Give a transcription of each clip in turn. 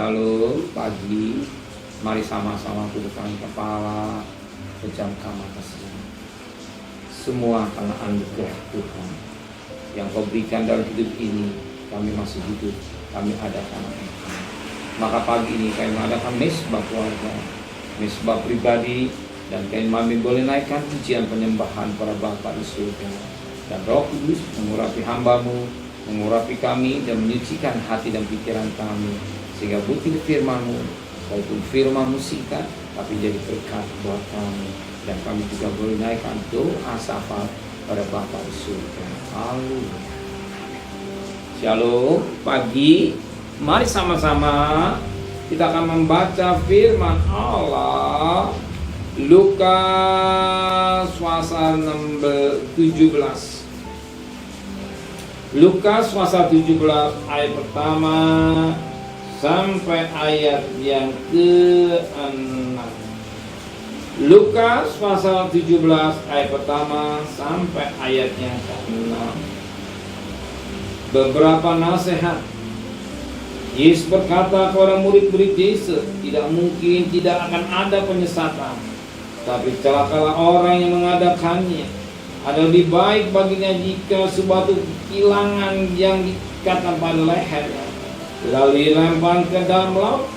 Shalom pagi. Mari sama-sama tundukkan kepala, pejamkan mata sejenak. Semua karena anugerah Tuhan yang Kau berikan dalam hidup ini. Kami masih hidup, kami ada karena Engkau. Maka pagi ini kami mengadakan mesbah keluarga, mesbah pribadi, dan kami boleh naikkan pujian penyembahan para Bapa di surga. Dan Roh Kudus mengurapi hamba-Mu, mengurapi kami dan menyucikan hati dan pikiran kami, sehingga butir firman-Mu, walaupun firman-Mu singkat, tapi jadi berkat buat kami. Dan kami juga boleh naikkan doa syafaat pada Bapa di surga. Haleluya. Shalom pagi. Mari sama-sama kita akan membaca firman Allah. Lukas pasal 17. Lukas pasal 17 ayat pertama sampai ayat yang ke-6. Lukas pasal 17 ayat pertama sampai ayat yang ke-6. Beberapa nasihat. Yesus berkata kepada murid-murid Yesus, tidak mungkin tidak akan ada penyesatan, tapi celakalah orang yang mengadakannya. Ada lebih baik baginya jika sebatu kilangan yang diikatkan pada lehernya lalu dilempar ke dalam laut,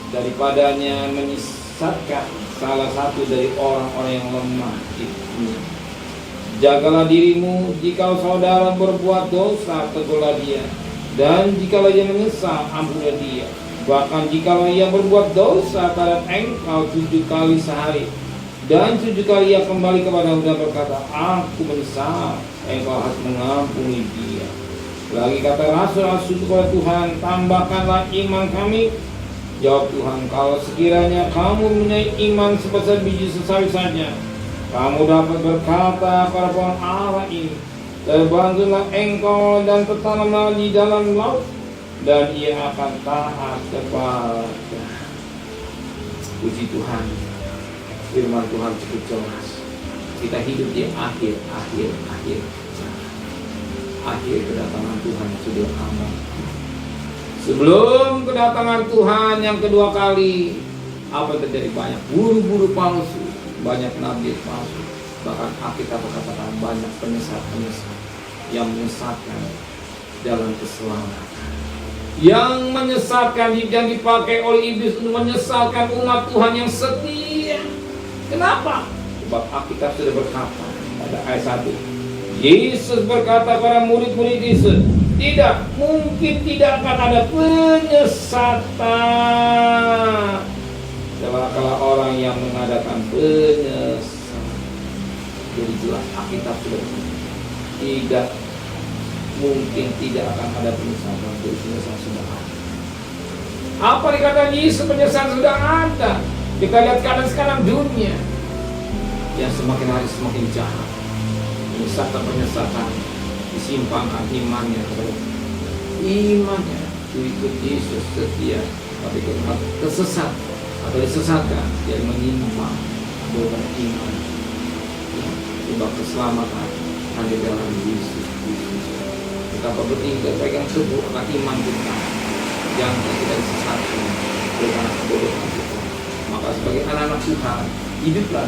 daripadanya menyesatkan salah satu dari orang-orang yang lemah itu. Jagalah dirimu, jika saudara berbuat dosa, tegurlah dia, dan jikalau ia menyesal, ampunilah dia. Bahkan jikalau ia berbuat dosa terhadap engkau 7 kali sehari, dan 7 kali ia kembali kepadamu dan berkata, aku menyesal, engkau harus mengampuni dia. Lagi kata rasul-rasul kepada Tuhan, tambahkanlah iman kami. Jawab Tuhan, kalau sekiranya kamu mempunyai iman sebesar biji sesawi saja, kamu dapat berkata pada pohon ara ini, terbanglah engkau dan tertanamlah di dalam laut, dan ia akan taat kepada. Puji Tuhan, firman Tuhan cukup jelas. Kita hidup di akhir kedatangan Tuhan sudah aman. Sebelum kedatangan Tuhan yang kedua kali, apa yang terjadi? Banyak guru-guru palsu, banyak nabi palsu, bahkan Alkitab berkatakan banyak penyesat yang menyesatkan dalam keselamatan, yang menyesatkan, yang dipakai oleh iblis untuk menyesatkan umat Tuhan yang setia. Kenapa? Sebab Alkitab sudah berkata pada ayat 1, Yesus berkata pada murid-murid Yesus, tidak mungkin tidak akan ada penyesatan. Celakalah orang yang mengadakan penyesatan. Jadi jelas Alkitab sudah berkata, tidak mungkin tidak akan ada penyesatan. Jadi penyesatan sudah ada. Apa dikatakan Yesus? Penyesatan sudah ada. Kita lihat keadaan sekarang dunia yang semakin hari semakin jahat. Penyesatan disimpangkan imannya kepada imannya itu ikut Yesus setia, tapi kesesat atau disesatkan dia menyimpang dengan iman. Sebab keselamatan hanya dalam Yesus. Kita bertingkah pegang teguh akan iman kita, jangan kita disesatkan dengan kebodohan kita. Maka sebagai anak-anak Tuhan, hiduplah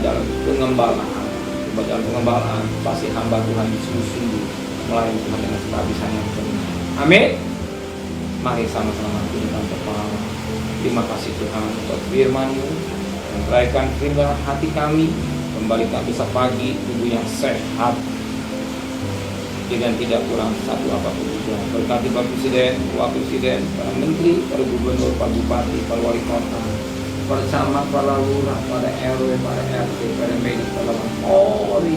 dalam pengembalaan. Dalam pengembalaan pasti hamba Tuhan sungguh-sungguh melayani Tuhan dengan kehabisan yang benar. Amin. Mari sama-sama tundukkan kepala. Terima kasih Tuhan untuk firman-Mu, mencurahkan firman hati kami, kembalikan bisa pagi tubuh yang sehat dengan tidak kurang satu apapun juga. Berkati Pak Presiden, Wakil Presiden, para Menteri, para Gubernur, para Bupati, para Wali Kota, para camat, para lurah, para RW, para RT, para medik, para Polri,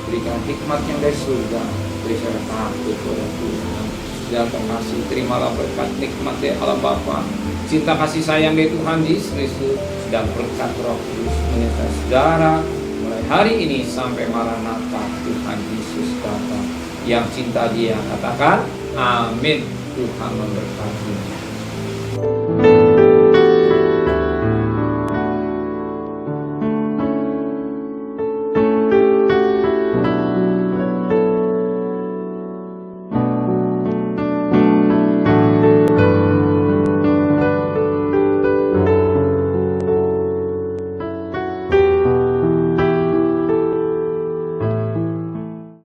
berikan hikmat yang dari surga, berikan takut kepada Tuhan dan kasih. Terimalah berkat nikmat dari Allah Bapa, cinta kasih sayang dari Tuhan Yesus Kristus, dan berkat Roh Kudus menyertai saudara mulai hari ini sampai Maranatha Tuhan Yesus datang. Yang cinta Dia katakan amin. Tuhan memberkati.